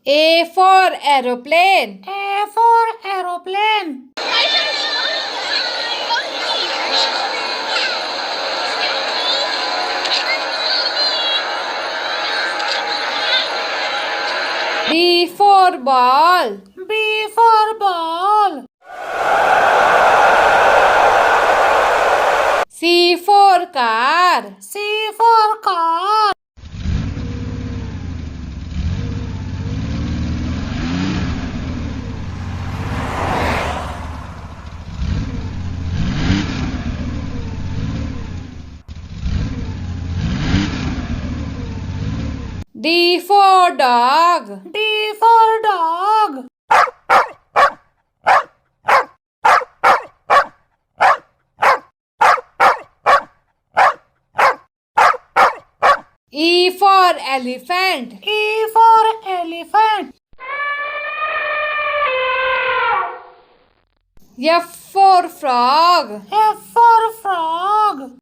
A for aeroplane. A for aeroplane. B for ball. B for ball. C for car. C for car. D for dog. D for dog. E for elephant. E for elephant. F for frog. F for frog.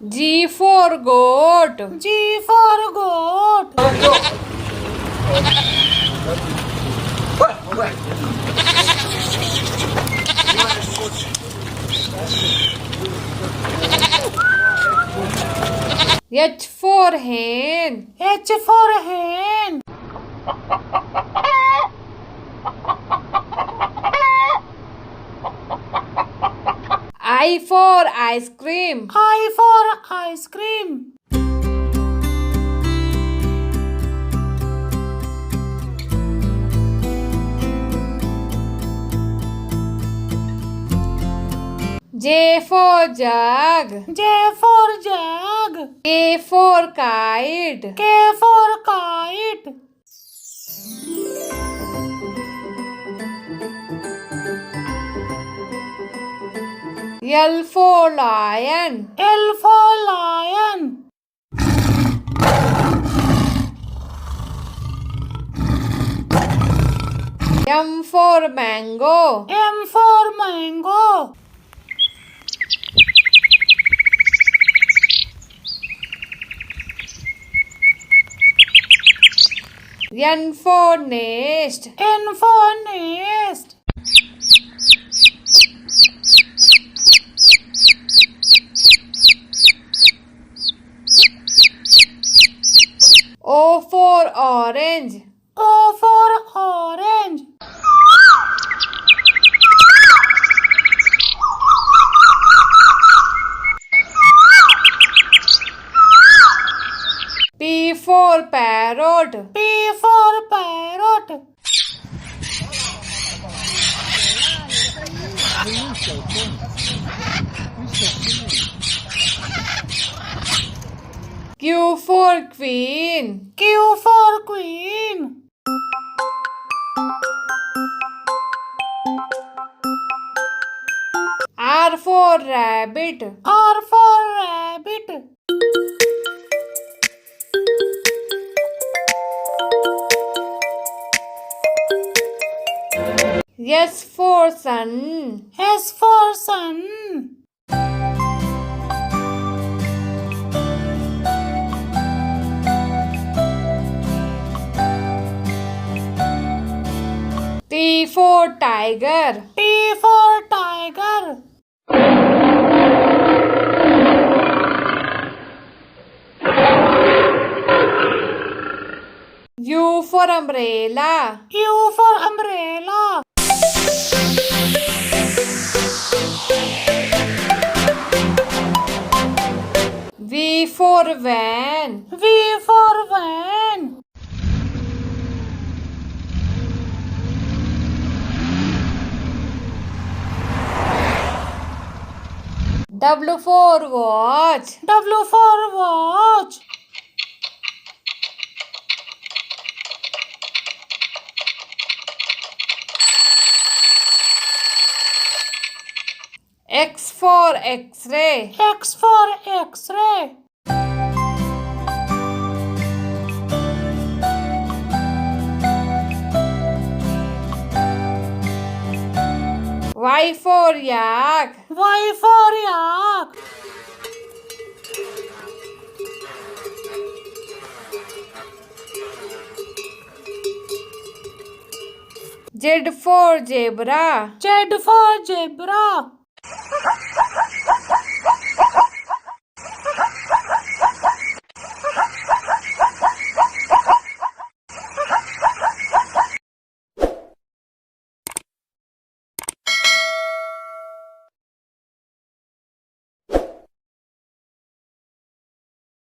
G for goat. G for goat. H for hen. H for hen. I for ice cream. I for ice cream. J for jug. J for jug. K for kite. K for kite. L for lion. L for lion. M for mango. M for mango. N for nest. N for nest. O for orange. O for orange. P for parrot. P for parrot. Q for queen. Q for queen. R for rabbit. R for rabbit. S for sun. S for sun. T for tiger. T for tiger. U for umbrella. U for umbrella. V for van. V for van. W for watch. W for watch. X for X-ray. X for X-ray. Y for yak. Y for yak. Z for zebra. Z for zebra.